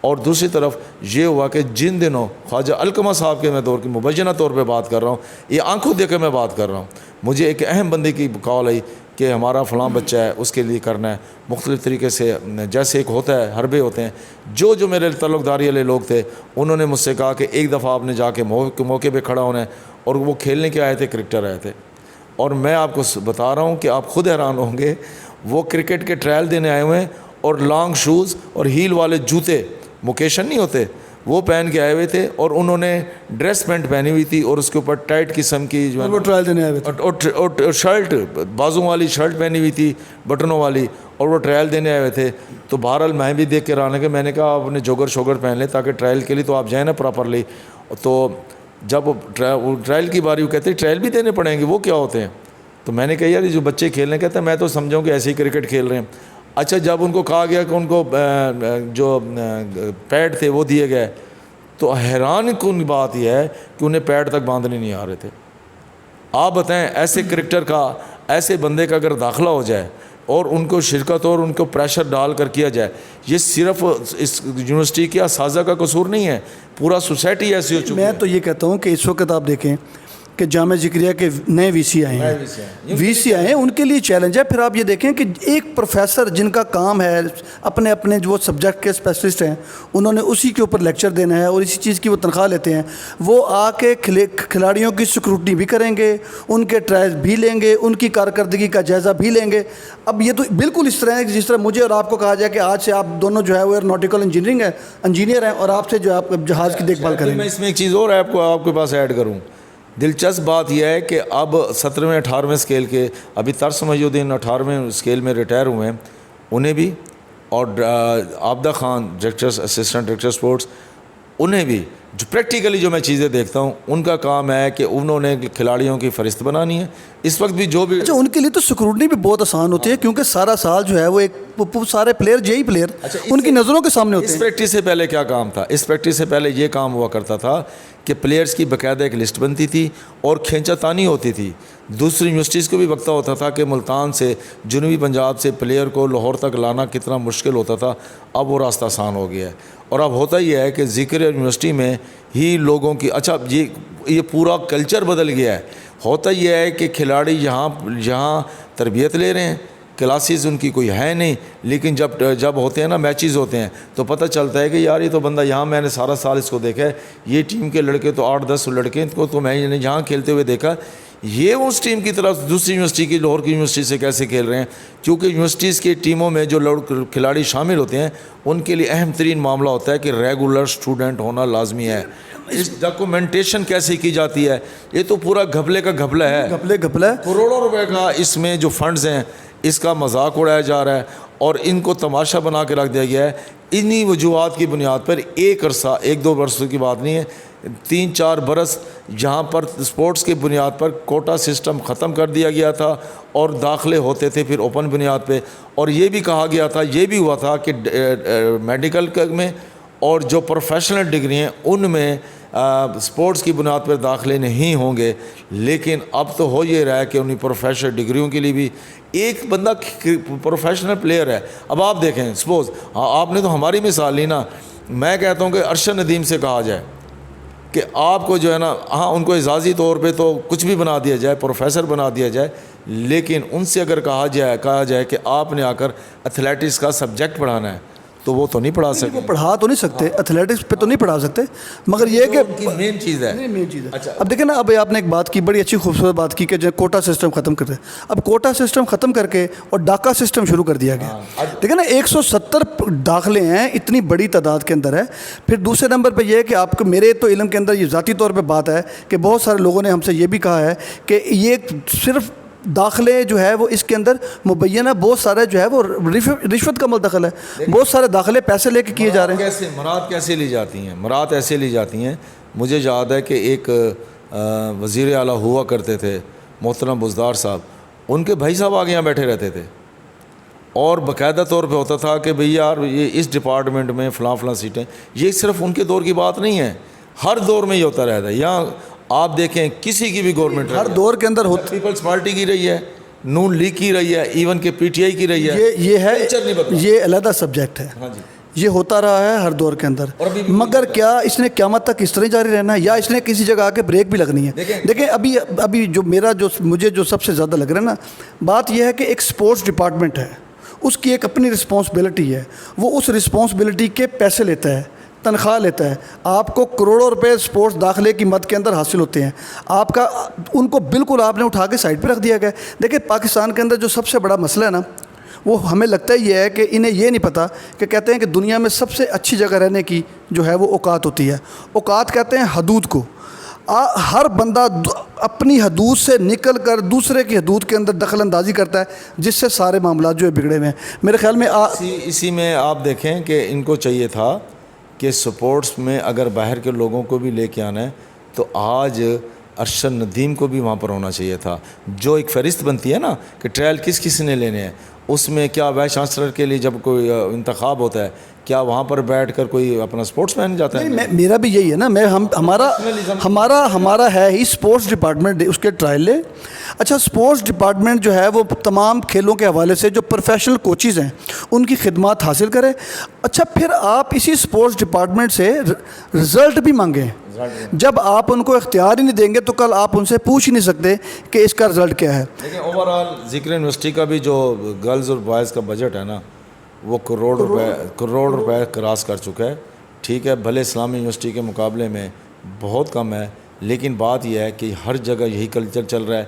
اور دوسری طرف یہ ہوا کہ جن دنوں خواجہ علقمہ صاحب کے میں دور کی مبینہ طور پہ بات کر رہا ہوں, یہ آنکھوں دے کے میں بات کر رہا ہوں, مجھے ایک اہم بندے کی کال آئی کہ ہمارا فلاں بچہ ہے, اس کے لیے کرنا ہے مختلف طریقے سے, جیسے ایک ہوتا ہے حربے ہوتے ہیں, جو میرے تعلق داری والے لوگ تھے انہوں نے مجھ سے کہا کہ ایک دفعہ آپ نے جا کے موقع پہ کھڑا ہونا ہے, اور وہ کھیلنے کے آئے تھے, کرکٹر آئے تھے, اور میں آپ کو بتا رہا ہوں کہ آپ خود حیران ہوں گے, وہ کرکٹ کے ٹرائل دینے آئے ہوئے ہیں اور لانگ شوز اور ہیل والے جوتے, موکیشن نہیں ہوتے, وہ پہن کے آئے ہوئے تھے, اور انہوں نے ڈریس پینٹ پہنی ہوئی تھی اور اس کے اوپر ٹائٹ قسم کی جو ہے وہ ٹرائل دینے آئے ہوئے تھے, اور شرٹ بازوں والی شرٹ پہنی ہوئی تھی بٹنوں والی, اور وہ ٹرائل دینے آئے ہوئے تھے. تو بہرحال میں بھی دیکھ کے رانے کے میں نے کہا آپ اپنے جوگر شوگر پہن لیں تاکہ ٹرائل کے لیے تو آپ جائیں نا پراپرلی. تو جب ٹرائل کی باری وہ کہتے ہیں ٹرائل بھی دینے پڑیں گے, وہ کیا ہوتے ہیں؟ تو میں نے کہا یار یہ جو بچے کھیل رہے ہیں, کہتے ہیں میں تو سمجھاؤں کہ ایسے ہی کرکٹ کھیل رہے ہیں. اچھا جب ان کو کہا گیا کہ ان کو جو پیڈ تھے وہ دیے گئے, تو حیران کن بات یہ ہے کہ انہیں پیڈ تک باندھنے نہیں آ رہے تھے. آپ بتائیں ایسے کرکٹر کا, ایسے بندے کا اگر داخلہ ہو جائے اور ان کو شرکت اور ان کو پریشر ڈال کر کیا جائے, یہ صرف اس یونیورسٹی کے اساتذہ کا قصور نہیں ہے, پورا سوسائٹی ایسی ہو چکی ہے. میں تو یہ کہتا ہوں کہ اس وقت آپ دیکھیں کہ جامعہ ذکریہ کے نئے وی سی آئے ہیں, ان کے لیے چیلنج ہے. پھر آپ یہ دیکھیں کہ ایک پروفیسر جن کا کام ہے اپنے جو سبجیکٹ کے اسپیشلسٹ ہیں, انہوں نے اسی کے اوپر لیکچر دینا ہے اور اسی چیز کی وہ تنخواہ لیتے ہیں, وہ آ کے کھلاڑیوں کی سکروٹنی بھی کریں گے, ان کے ٹرائل بھی لیں گے, ان کی کارکردگی کا جائزہ بھی لیں گے. اب یہ تو بالکل اس طرح ہے کہ جس طرح مجھے اور آپ کو کہا جائے کہ آج سے آپ دونوں جو ہے وہ ایئروناٹیکل انجینئر ہیں اور آپ سے جو ہے آپ جہاز کی دیکھ بھال کریں گے. میں اس میں ایک چیز اور آپ کے پاس ایڈ کروں. دلچسپ بات یہ ہے کہ اب 17ویں 18ویں اسکیل کے ابھی ترس محی الدین 18ویں اسکیل میں ریٹائر ہوئے ہیں, انہیں بھی, اور Abida Khan director assistant director sports, انہیں بھی جو پریکٹیکلی جو میں چیزیں دیکھتا ہوں ان کا کام ہے کہ انہوں نے کھلاڑیوں کی فہرست بنانی ہے. اس وقت بھی جو بھی اچھا ان کے لیے تو سکروٹنی بھی بہت آسان ہوتی ہے کیونکہ سارا سال جو ہے وہ ایک سارے پلیئر یہی پلیئر ان کی نظروں کے سامنے ہوتے ہیں. اس پریکٹس سے پہلے کیا کام تھا؟ اس پریکٹس سے پہلے یہ کام ہوا کرتا تھا کہ پلیئرز کی باقاعدہ ایک لسٹ بنتی تھی اور کھینچا تانی ہوتی تھی. دوسری یونیورسٹیز کو بھی وقتہ ہوتا تھا کہ ملتان سے جنوبی پنجاب سے پلیئر کو لاہور تک لانا کتنا مشکل ہوتا تھا. اب وہ راستہ آسان ہو گیا ہے, اور اب ہوتا یہ ہے کہ ذکر یونیورسٹی میں ہی لوگوں کی, اچھا یہ پورا کلچر بدل گیا ہے. ہوتا یہ ہے کہ کھلاڑی یہاں تربیت لے رہے ہیں, کلاسز ان کی کوئی ہے نہیں, لیکن جب ہوتے ہیں نا میچز ہوتے ہیں تو پتہ چلتا ہے کہ یار یہ تو بندہ یہاں میں نے سارا سال اس کو دیکھا ہے, یہ ٹیم کے لڑکے تو 8-10 لڑکے کو تو میں نے یہاں کھیلتے ہوئے دیکھا, یہ اس ٹیم کی طرف دوسری یونیورسٹی کی لاہور کی یونیورسٹی سے کیسے کھیل رہے ہیں. کیونکہ یونیورسٹیز کی ٹیموں میں جو کھلاڑی شامل ہوتے ہیں ان کے لیے اہم ترین معاملہ ہوتا ہے کہ ریگولر اسٹوڈنٹ ہونا لازمی ہے. اس ڈاکومنٹیشن کیسے کی جاتی ہے, یہ تو پورا گھپلے کا گھپلا ہے, کروڑوں روپے کا اس میں جو فنڈز ہیں اس کا مذاق اڑایا جا رہا ہے اور ان کو تماشا بنا کے رکھ دیا گیا ہے. انہی وجوہات کی بنیاد پر ایک عرصہ 1-2 برسوں کی بات نہیں ہے, 3-4 برس جہاں پر اسپورٹس کی بنیاد پر کوٹا سسٹم ختم کر دیا گیا تھا اور داخلے ہوتے تھے پھر اوپن بنیاد پہ, اور یہ بھی کہا گیا تھا, یہ بھی ہوا تھا کہ میڈیکل میں اور جو پروفیشنل ڈگری ہیں ان میں اسپورٹس کی بنیاد پر داخلے نہیں ہوں گے. لیکن اب تو ہو یہ رہا ہے کہ انہیں پروفیشنل ڈگریوں کے لیے بھی ایک بندہ پروفیشنل پلیئر ہے. اب آپ دیکھیں سپوز آپ نے تو ہماری مثال لی نا, میں کہتا ہوں کہ ارشد ندیم سے کہا جائے کہ آپ کو جو ہے نا, ہاں ان کو اعزازی طور پہ تو کچھ بھی بنا دیا جائے, پروفیسر بنا دیا جائے, لیکن ان سے اگر کہا جائے کہ آپ نے آ کر ایتھلیٹکس کا سبجیکٹ پڑھانا ہے تو وہ تو نہیں پڑھا سکتے. وہ پڑھا تو نہیں سکتے, ایتھلیٹکس پہ تو نہیں پڑھا سکتے, مگر یہ کہ مین چیز ہے. اچھا اب دیکھیں نا, اب آپ نے ایک بات کی, بڑی اچھی خوبصورت بات کی کہ جو کوٹا سسٹم ختم کرتے, اب کوٹا سسٹم ختم کر کے اور ڈاکا سسٹم شروع کر دیا گیا. دیکھیں نا 170 داخلے ہیں, اتنی بڑی تعداد کے اندر ہے. پھر دوسرے نمبر پہ یہ ہے کہ آپ کو, میرے تو علم کے اندر یہ ذاتی طور پہ بات ہے کہ بہت سارے لوگوں نے ہم سے یہ بھی کہا ہے کہ یہ صرف داخلے جو ہے وہ اس کے اندر مبینہ بہت سارے جو ہے وہ رشوت کا مدخل ہے, بہت سارے داخلے پیسے لے کے کیے جا رہے ہیں. مراد کیسے لی جاتی ہیں؟ مراد ایسے لی جاتی ہیں. مجھے یاد ہے کہ ایک وزیر اعلیٰ ہوا کرتے تھے محترم بزدار صاحب, ان کے بھائی صاحب آگے یہاں بیٹھے رہتے تھے اور باقاعدہ طور پہ ہوتا تھا کہ بھئی یار یہ اس ڈپارٹمنٹ میں فلاں سیٹیں. یہ صرف ان کے دور کی بات نہیں ہے, ہر دور میں یہ ہوتا رہتا ہے. یہاں آپ دیکھیں کسی کی بھی گورنمنٹ ہر دور کے اندر ہوتا, پیپلز پارٹی کی رہی ہے, نون لیگ کی رہی ہے, ایون کہ پی ٹی آئی کی رہی ہے, یہ ہے, یہ علیحدہ سبجیکٹ ہے. یہ ہوتا رہا ہے ہر دور کے اندر، مگر کیا اس نے قیامت تک اس طرح جاری رہنا ہے یا اس نے کسی جگہ آ کے بریک بھی لگنی ہے؟ دیکھیں ابھی جو مجھے جو سب سے زیادہ لگ رہا ہے نا، بات یہ ہے کہ ایک سپورٹس ڈپارٹمنٹ ہے، اس کی ایک اپنی رسپانسبلٹی ہے، وہ اس رسپانسبلٹی کے پیسے لیتا ہے، تنخواہ لیتا ہے. آپ کو کروڑوں روپے سپورٹس داخلے کی مد کے اندر حاصل ہوتے ہیں، آپ کا ان کو بالکل آپ نے اٹھا کے سائڈ پہ رکھ دیا گیا. دیکھیں پاکستان کے اندر جو سب سے بڑا مسئلہ ہے نا، وہ ہمیں لگتا ہے یہ ہے کہ انہیں یہ نہیں پتہ کہ کہتے ہیں کہ دنیا میں سب سے اچھی جگہ رہنے کی جو ہے وہ اوقات ہوتی ہے. اوقات کہتے ہیں حدود کو. ہر بندہ اپنی حدود سے نکل کر دوسرے کی حدود کے اندر دخل اندازی کرتا ہے، جس سے سارے معاملات جو ہے بگڑے ہوئے ہیں. میرے خیال میں اسی میں آپ دیکھیں کہ ان کو چاہیے تھا کہ سپورٹس میں اگر باہر کے لوگوں کو بھی لے کے آنا ہے تو آج ارشد ندیم کو بھی وہاں پر ہونا چاہیے تھا. جو ایک فہرست بنتی ہے نا کہ ٹرائل کس کس نے لینے ہیں، اس میں کیا وائس چانسلر کے لیے جب کوئی انتخاب ہوتا ہے کیا وہاں پر بیٹھ کر کوئی اپنا سپورٹس مین جاتا ہے؟ میرا بھی یہی ہے نا، ہمارا ہے ہی سپورٹس ڈپارٹمنٹ اس کے ٹرائل لے. اچھا سپورٹس ڈپارٹمنٹ جو ہے وہ تمام کھیلوں کے حوالے سے جو پروفیشنل کوچز ہیں ان کی خدمات حاصل کرے. اچھا پھر آپ اسی سپورٹس ڈپارٹمنٹ سے رزلٹ بھی مانگیں. جب آپ ان کو اختیار ہی نہیں دیں گے تو کل آپ ان سے پوچھ ہی نہیں سکتے کہ اس کا رزلٹ کیا ہے. لیکن اوور آل ذکر یونیورسٹی کا بھی جو گرلز اور بوائز کا بجٹ ہے نا وہ کروڑ روپے کراس کر چکا ہے. ٹھیک ہے، بھلے اسلامی یونیورسٹی کے مقابلے میں بہت کم ہے، لیکن بات یہ ہے کہ ہر جگہ یہی کلچر چل رہا ہے.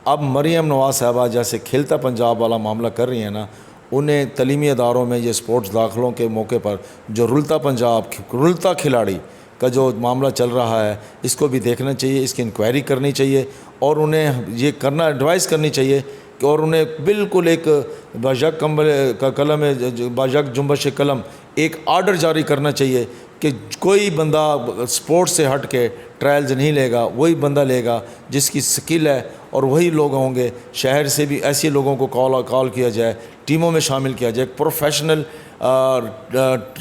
اب مریم نواز صاحبہ جیسے کھیلتا پنجاب والا معاملہ کر رہی ہیں نا، انہیں تعلیمی اداروں میں یہ سپورٹس داخلوں کے موقع پر جو رلتا پنجاب رلتا کھلاڑی کا جو معاملہ چل رہا ہے اس کو بھی دیکھنا چاہیے، اس کی انکوائری کرنی چاہیے اور انہیں یہ کرنا ایڈوائز کرنی چاہیے کہ اور انہیں بالکل ایک باجک قلم باجک جنبش قلم ایک آرڈر جاری کرنا چاہیے کہ کوئی بندہ سپورٹس سے ہٹ کے ٹرائلز نہیں لے گا، وہی بندہ لے گا جس کی سکل ہے، اور وہی لوگ ہوں گے. شہر سے بھی ایسے لوگوں کو کال کیا جائے، ٹیموں میں شامل کیا جائے، ایک پروفیشنل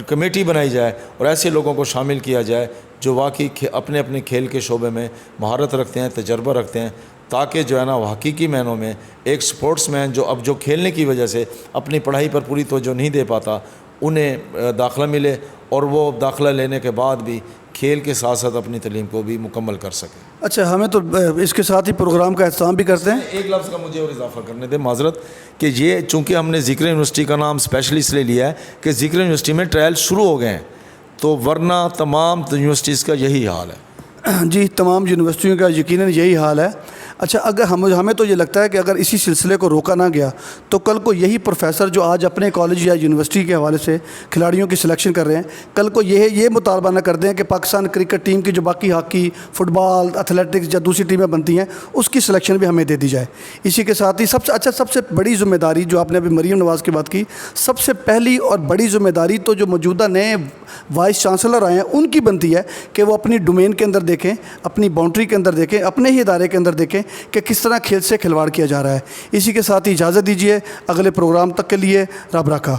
کمیٹی بنائی جائے اور ایسے لوگوں کو شامل کیا جائے جو واقعی اپنے اپنے کھیل کے شعبے میں مہارت رکھتے ہیں، تجربہ رکھتے ہیں، تاکہ جو ہے نا وہ حقیقی معنوں میں ایک سپورٹس مین جو کھیلنے کی وجہ سے اپنی پڑھائی پر پوری توجہ نہیں دے پاتا انہیں داخلہ ملے اور وہ داخلہ لینے کے بعد بھی کھیل کے ساتھ ساتھ اپنی تعلیم کو بھی مکمل کر سکے. اچھا ہمیں تو اس کے ساتھ ہی پروگرام کا اہتمام بھی کرتے ہیں. ایک لفظ کا مجھے اور اضافہ کرنے دیں، معذرت، کہ یہ چونکہ ہم نے ذکر یونیورسٹی کا نام اسپیشلی اس لیے لیا ہے کہ ذکر یونیورسٹی میں ٹرائل شروع ہو گئے ہیں، تو ورنہ تمام یونیورسٹیز کا یہی حال ہے. جی تمام یونیورسٹیوں کا یقیناً یہی حال ہے. اچھا اگر ہمیں تو یہ لگتا ہے کہ اگر اسی سلسلے کو روکا نہ گیا تو کل کو یہی پروفیسر جو آج اپنے کالج یا یونیورسٹی کے حوالے سے کھلاڑیوں کی سلیکشن کر رہے ہیں، کل کو یہ مطالبہ نہ کر دیں کہ پاکستان کرکٹ ٹیم کی جو باقی ہاکی، فٹ بال، ایتھلیٹکس یا دوسری ٹیمیں بنتی ہیں اس کی سلیکشن بھی ہمیں دے دی جائے. اسی کے ساتھ ہی سب سے بڑی ذمہ داری جو آپ نے ابھی مریم نواز کی بات کی، سب سے پہلی اور بڑی ذمہ داری تو جو موجودہ نئے وائس چانسلر آئے ہیں ان کی بنتی ہے کہ وہ اپنی ڈومین کے اندر دیکھیں، اپنی باؤنڈری کے اندر دیکھیں، اپنے ہی ادارے کے اندر دیکھیں کہ کس طرح کھیل سے کھلواڑ کیا جا رہا ہے. اسی کے ساتھ ہی اجازت دیجیے، اگلے پروگرام تک کے لیے رب رکھا.